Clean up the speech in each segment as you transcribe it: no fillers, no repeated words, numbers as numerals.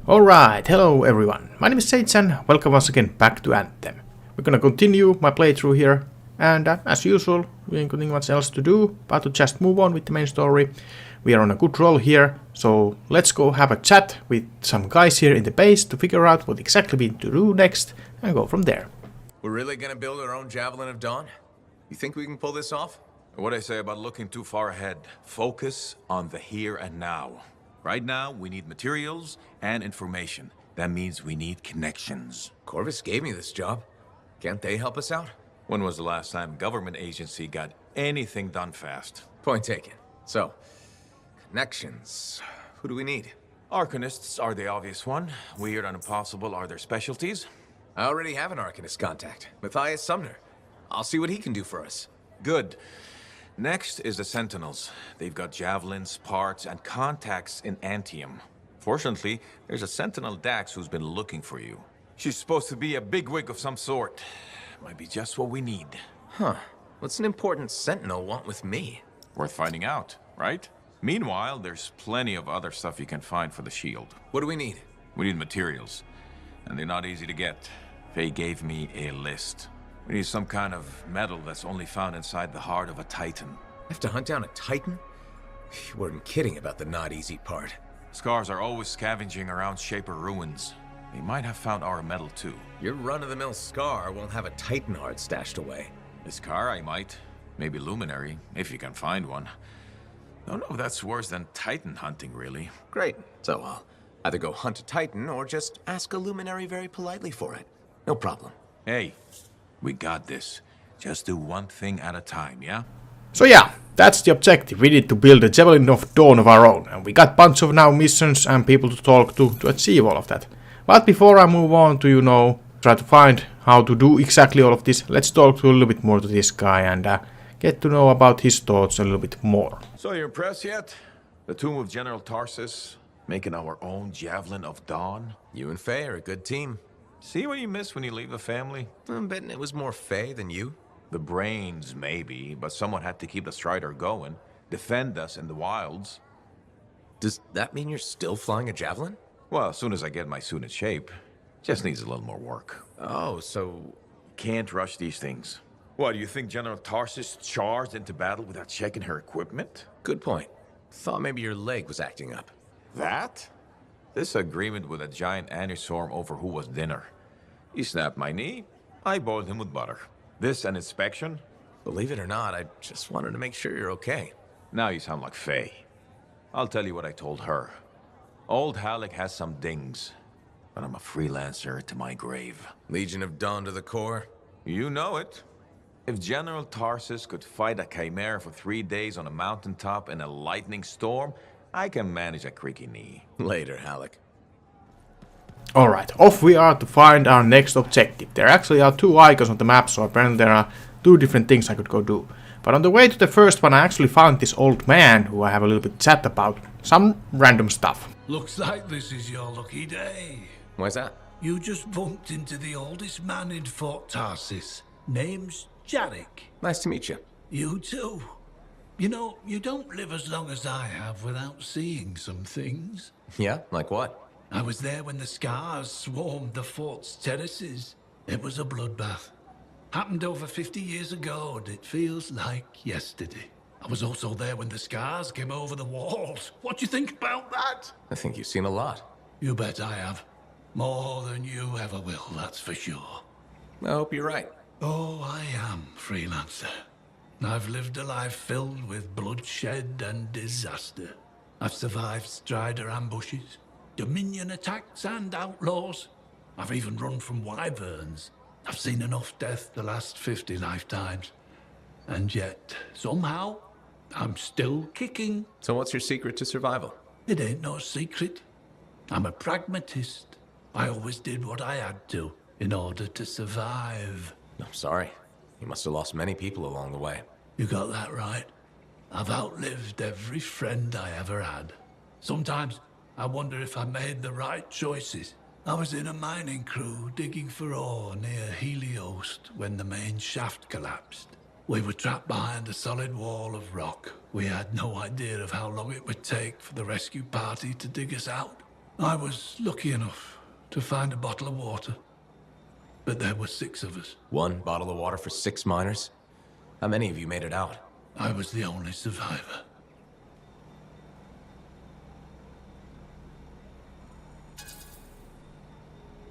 Alright, hello everyone, my name is Sage and welcome once again back to Anthem. We're gonna continue my playthrough here, and as usual, we ain't got much else to do but to just move on with the main story. We are on a good roll here, so let's go have a chat with some guys here in the base to figure out what exactly we need to do next and go from there. We're really gonna build our own Javelin of Dawn? You think we can pull this off? What I say about looking too far ahead. Focus on the here and now. Right now, we need materials and information. That means we need connections. Corvus gave me this job. Can't they help us out? When was the last time a government agency got anything done fast? Point taken. So, connections. Who do we need? Arcanists are the obvious one. Weird and impossible are their specialties. I already have an Arcanist contact, Matthias Sumner. I'll see what he can do for us. Good. Next is the Sentinels. They've got javelins, parts, and contacts in Anthem. Fortunately, there's a Sentinel Dax who's been looking for you. She's supposed to be a bigwig of some sort. Might be just what we need. Huh. What's an important Sentinel want with me? Worth finding out, right? Meanwhile, there's plenty of other stuff you can find for the shield. What do we need? We need materials, and they're not easy to get. Faye gave me a list. We need some kind of metal that's only found inside the heart of a Titan. I have to hunt down a Titan? You weren't kidding about the not easy part. Scars are always scavenging around Shaper ruins. They might have found our metal too. Your run-of-the-mill Scar won't have a Titan heart stashed away. This car I might. Maybe Luminary, if you can find one. Don't know if that's worse than Titan hunting, really. Great. So I'll either go hunt a Titan or just ask a Luminary very politely for it. No problem. Hey, we got this. Just do one thing at a time, yeah? So yeah, that's the objective. We need to build a Javelin of Dawn of our own, and we got bunch of now missions and people to talk to achieve all of that. But before I move on to, try to find how to do exactly all of this, let's talk to a little bit more to this guy and get to know about his thoughts a little bit more. So you impressed yet? The tomb of General Tarsus, making our own Javelin of Dawn? You and Faye are a good team. See what you miss when you leave the family? I'm betting it was more Faye than you. The brains, maybe, but someone had to keep the Strider going, defend us in the wilds. Does that mean you're still flying a Javelin? Well, as soon as I get my suit in shape. Just needs a little more work. Oh, so... Can't rush these things. What, do you think General Tarsus charged into battle without checking her equipment? Good point. Thought maybe your leg was acting up. That? This agreement with a giant anistorm over who was dinner. He snapped my knee, I boiled him with butter. This an inspection? Believe it or not, I just wanted to make sure you're okay. Now you sound like Faye. I'll tell you what I told her. Old Halleck has some dings, but I'm a freelancer to my grave. Legion of Dawn to the core? You know it. If General Tarsus could fight a chimera for 3 days on a mountaintop in a lightning storm, I can manage a creaky knee. Later, Halleck. Alright, off we are to find our next objective. There actually are two icons on the map, so apparently there are two different things I could go do. But on the way to the first one I actually found this old man who I have a little bit chat about. Some random stuff. Looks like this is your lucky day. Why's that? You just bumped into the oldest man in Fort Tarsis. Name's Jarek. Nice to meet you. You too. You know, you don't live as long as I have without seeing some things. Yeah? Like what? I was there when the scars swarmed the fort's terraces. It was a bloodbath. Happened over 50 years ago, and it feels like yesterday. I was also there when the scars came over the walls. What do you think about that? I think you've seen a lot. You bet I have. More than you ever will, that's for sure. I hope you're right. Oh, I am, Freelancer. I've lived a life filled with bloodshed and disaster. I've survived Strider ambushes, Dominion attacks and outlaws. I've even run from wyverns. I've seen enough death the last 50 lifetimes. And yet, somehow, I'm still kicking. So what's your secret to survival? It ain't no secret. I'm a pragmatist. I always did what I had to in order to survive. I'm sorry. You must have lost many people along the way. You got that right. I've outlived every friend I ever had. Sometimes I wonder if I made the right choices. I was in a mining crew digging for ore near Heliost when the main shaft collapsed. We were trapped behind a solid wall of rock. We had no idea of how long it would take for the rescue party to dig us out. I was lucky enough to find a bottle of water, but there were 6 of us. 1 bottle of water for 6 miners? How many of you made it out? I was the only survivor.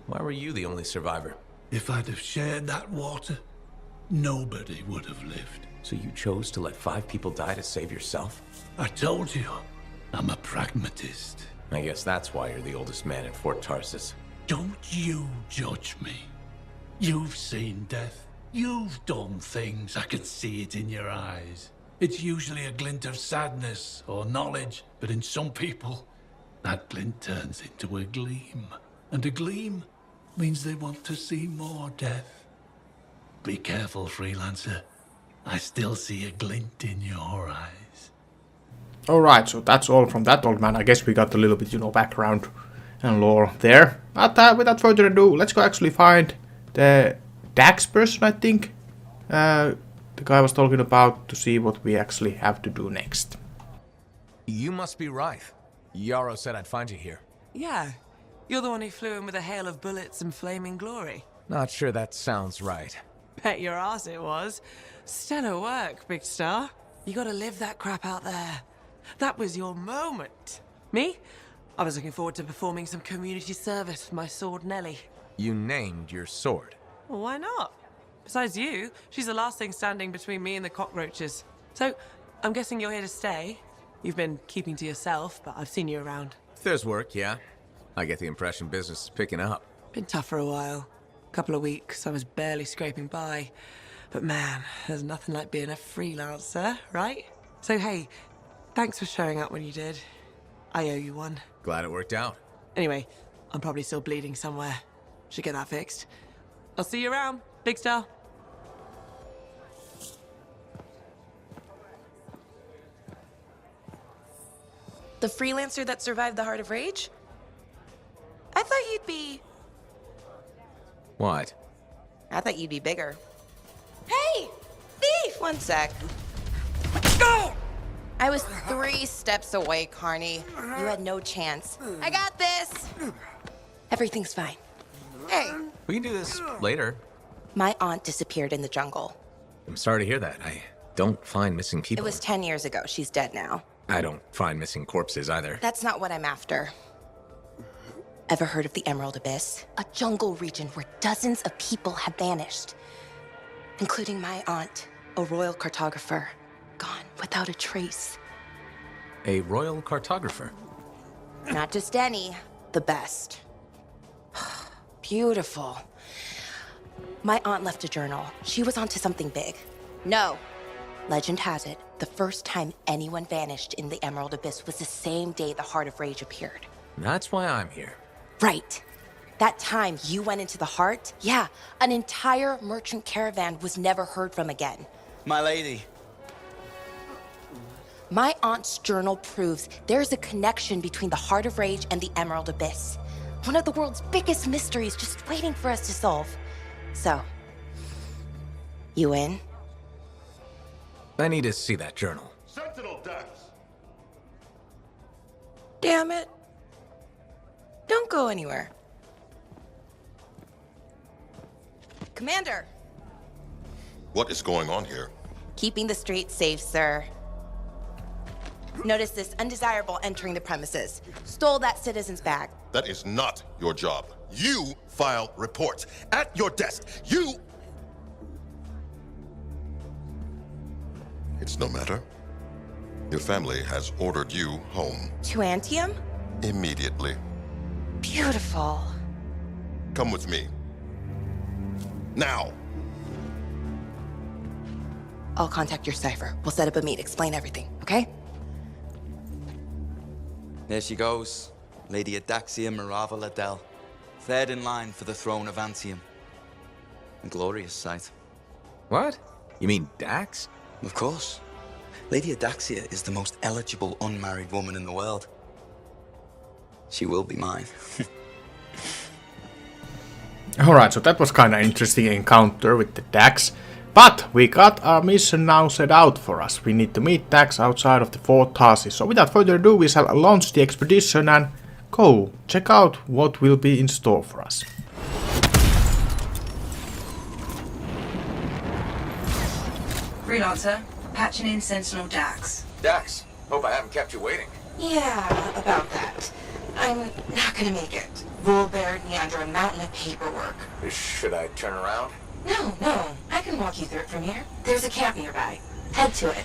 Why were you the only survivor? If I'd have shared that water, nobody would have lived. So you chose to let 5 people die to save yourself? I told you, I'm a pragmatist. I guess that's why you're the oldest man in Fort Tarsus. Don't you judge me. You've seen death. You've done things. I can see it in your eyes. It's usually a glint of sadness or knowledge, but in some people, that glint turns into a gleam. And a gleam means they want to see more death. Be careful, Freelancer. I still see a glint in your eyes. Alright, so that's all from that old man. I guess we got a little bit, background and lore there. But without further ado, let's go actually find the Dax person, I think. The guy was talking about, to see what we actually have to do next. You must be Rife. Yarrow said I'd find you here. Yeah. You're the one who flew in with a hail of bullets and flaming glory. Not sure that sounds right. Bet your ass it was. Stellar work, big star. You gotta live that crap out there. That was your moment. Me? I was looking forward to performing some community service for my sword Nellie. You named your sword. Well, why not? Besides you, she's the last thing standing between me and the cockroaches. So, I'm guessing you're here to stay. You've been keeping to yourself, but I've seen you around. If there's work, yeah. I get the impression business is picking up. Been tough for a while. Couple of weeks, I was barely scraping by. But man, there's nothing like being a freelancer, right? So hey, thanks for showing up when you did. I owe you one. Glad it worked out. Anyway, I'm probably still bleeding somewhere. Should get that fixed. I'll see you around, big star. The freelancer that survived the Heart of Rage? I thought you'd be... What? I thought you'd be bigger. Hey! Thief! One sec. I was 3 steps away, Carney. You had no chance. I got this! Everything's fine. Hey! We can do this later. My aunt disappeared in the jungle. I'm sorry to hear that. I don't find missing people. It was 10 years ago. She's dead now. I don't find missing corpses either. That's not what I'm after. Ever heard of the Emerald Abyss? A jungle region where dozens of people have vanished. Including my aunt, a royal cartographer. Gone without a trace. A royal cartographer? Not just any, the best. Beautiful. My aunt left a journal. She was onto something big. No. Legend has it, the first time anyone vanished in the Emerald Abyss was the same day the Heart of Rage appeared. That's why I'm here. Right. That time you went into the Heart, yeah, an entire merchant caravan was never heard from again. My lady. My aunt's journal proves there's a connection between the Heart of Rage and the Emerald Abyss. One of the world's biggest mysteries just waiting for us to solve. So, you in? I need to see that journal. Sentinel Dax! Damn it. Don't go anywhere. Commander! What is going on here? Keeping the streets safe, sir. Notice this undesirable entering the premises. Stole that citizen's bag. That is not your job. You file reports. At your desk, you... It's no matter. Your family has ordered you home. To Anthem? Immediately. Beautiful. Come with me. Now! I'll contact your cipher. We'll set up a meet, explain everything, okay? There she goes. Lady Adaxia Mirava Ladell. Third in line for the throne of Anthem. A glorious sight. What? You mean Dax? Of course. Lady Adaxia is the most eligible unmarried woman in the world. She will be mine. Alright, so that was kind of interesting encounter with the Dax. But we got our mission now set out for us. We need to meet Dax outside of the Fort Tarsus. So without further ado, we shall launch the expedition and go check out what will be in store for us. Freelancer, patching in Sentinel Dax. Dax, hope I haven't kept you waiting. Yeah, about that. I'm not gonna make it. Bull buried me under a mountain of paperwork. Should I turn around? No, I can walk you through it from here. There's a camp nearby. Head to it.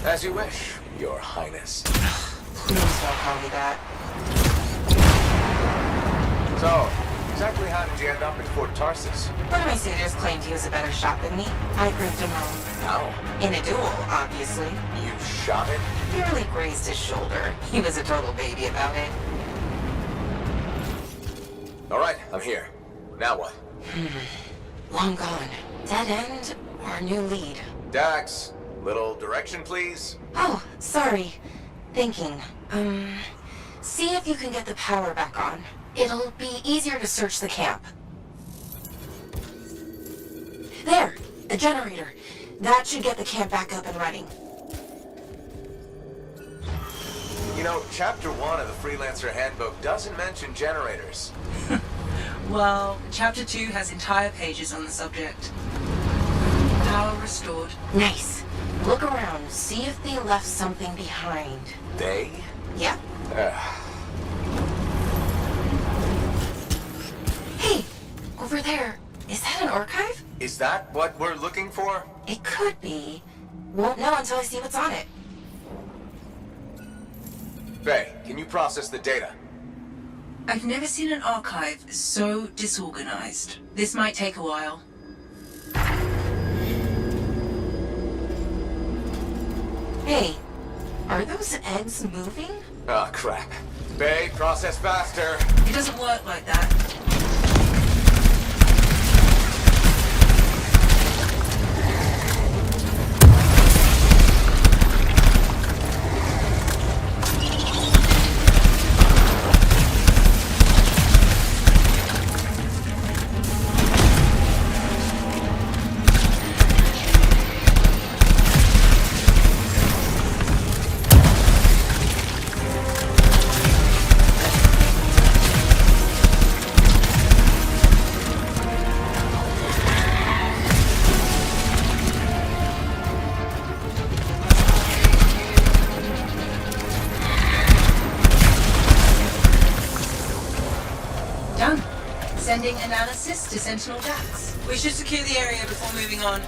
As you wish, Your Highness. Please don't call me that. So, exactly how did you end up in Fort Tarsus? One of my suitors claimed he was a better shot than me. I proved him wrong. How? In a duel, obviously. You shot it? Barely grazed his shoulder. He was a total baby about it. Alright, I'm here. Now what? Long gone. Dead end or new lead? Dax, little direction, please? Oh, sorry. Thinking. See if you can get the power back on. It'll be easier to search the camp. There! The generator. That should get the camp back up and running. You know, Chapter 1 of the Freelancer Handbook doesn't mention generators. Well, Chapter 2 has entire pages on the subject. Power restored. Nice. Look around. See if they left something behind. They? Yep. Hey! Over there. Is that an archive? Is that what we're looking for? It could be. Won't know until I see what's on it. Faye, can you process the data? I've never seen an archive so disorganized. This might take a while. Hey, are those eggs moving? Oh, crap. Faye, process faster. It doesn't work like that. Done. Sending analysis to Sentinel Dax. We should secure the area before moving on.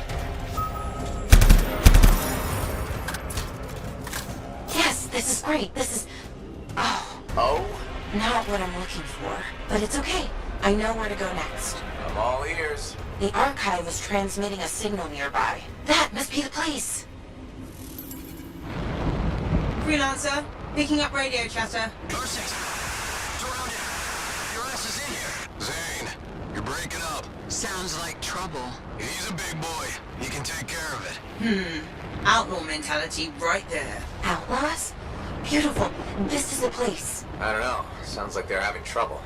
Yes, this is great. This is... Oh? Not what I'm looking for. But it's okay. I know where to go next. I'm all ears. The archive is transmitting a signal nearby. That must be the place. Freelancer, picking up radio chatter. Tarsus! Surrounded! Your ass is in here! Zane, you're breaking up. Sounds like trouble. He's a big boy. He can take care of it. Outlaw mentality right there. Outlaws? Beautiful. This is the place. I don't know. Sounds like they're having trouble.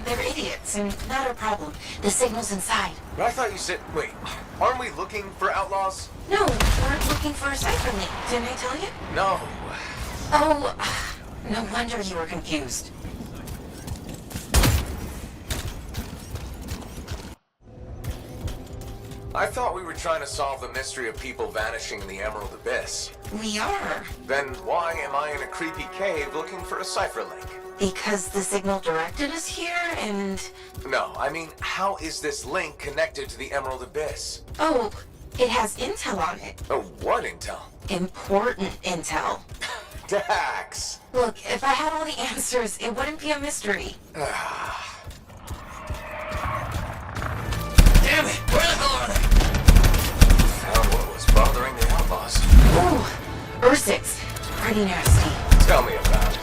They're idiots, and not our problem. The signal's inside. But I thought you said... Wait, aren't we looking for outlaws? No, we're looking for a cipher link. Didn't I tell you? No. Oh, no wonder you were confused. I thought we were trying to solve the mystery of people vanishing in the Emerald Abyss. We are. Then why am I in a creepy cave looking for a cipher link? Because the signal directed us here, and... No, I mean, how is this link connected to the Emerald Abyss? Oh, it has intel on it. Oh, what intel? Important intel. Dax! Look, if I had all the answers, it wouldn't be a mystery. Damn it! Where the hell are they? Found what was bothering the outlaws. Ooh, Ursix. Pretty nasty. Tell me about it.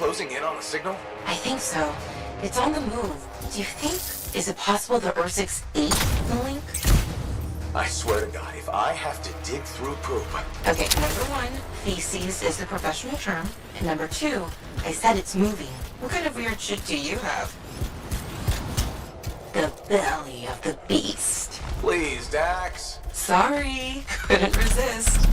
closing in on the signal? I think so. It's on the move. Do you think... Is it possible the Ursix ate the link? I swear to God, if I have to dig through poop... Okay, number 1, feces is the professional term. And number 2, I said it's moving. What kind of weird shit do you have? The belly of the beast. Please, Dax. Sorry, couldn't resist.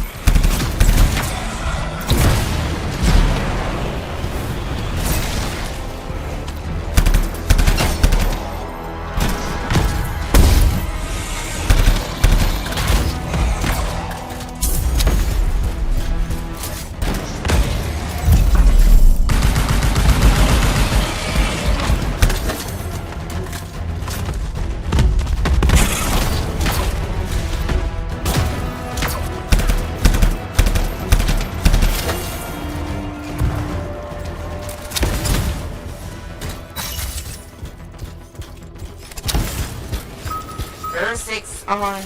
Ursix on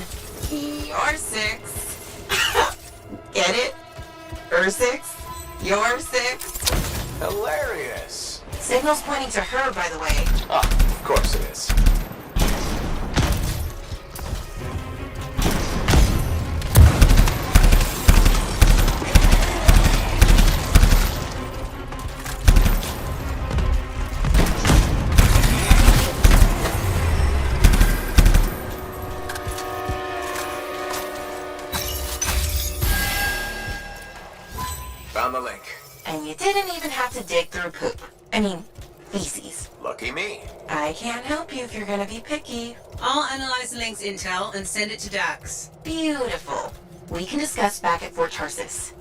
your 6. Get it? Ursix, your 6. Hilarious. Signal's pointing to her, by the way. Ah, of course it is. Found the link. And you didn't even have to dig through poop. I mean, feces. Lucky me. I can't help you if you're gonna be picky. I'll analyze the link's intel and send it to Dax. Beautiful. We can discuss back at Fort Tarsis.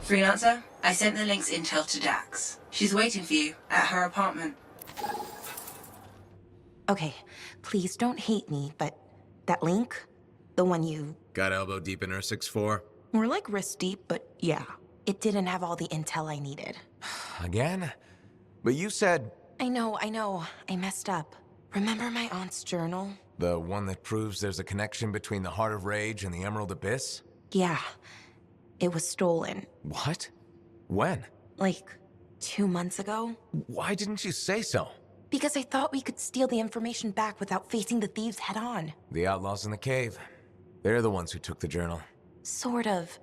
Freelancer, I sent the link's intel to Dax. She's waiting for you at her apartment. Okay, please don't hate me, but that link, the one you... Got elbow deep in Ursix 4? More like wrist deep, but yeah. It didn't have all the intel I needed. Again? But you said... I know. I messed up. Remember my aunt's journal? The one that proves there's a connection between the Heart of Rage and the Emerald Abyss? Yeah. It was stolen. What? When? Like, 2 months ago? Why didn't you say so? Because I thought we could steal the information back without facing the thieves head on. The outlaws in the cave. They're the ones who took the journal. Sort of.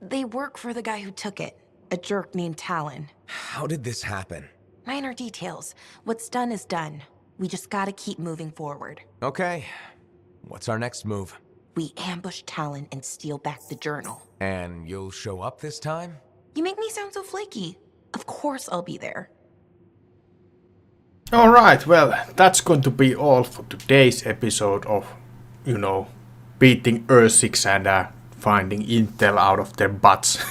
They work for the guy who took it. A jerk named Talon. How did this happen? Minor details. What's done is done. We just gotta keep moving forward. Okay. What's our next move? We ambush Talon and steal back the journal. And you'll show up this time? You make me sound so flaky. Of course I'll be there. Alright, well, that's going to be all for today's episode of, beating Ursix and finding intel out of their butts.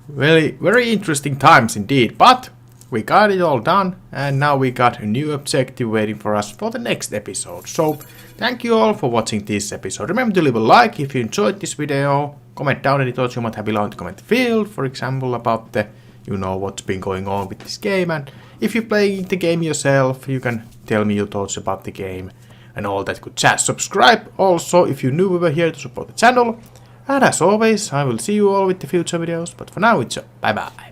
Very interesting times indeed, but we got it all done, and now we got a new objective waiting for us for the next episode. So, thank you all for watching this episode. Remember to leave a like if you enjoyed this video, comment down any thoughts you might have below in the comment field, for example, about the, what's been going on with this game, and if you're playing the game yourself, you can tell me your thoughts about the game and all that good jazz. Subscribe also if you're new over here to support the channel. And as always, I will see you all with the future videos, but for now it's a bye bye.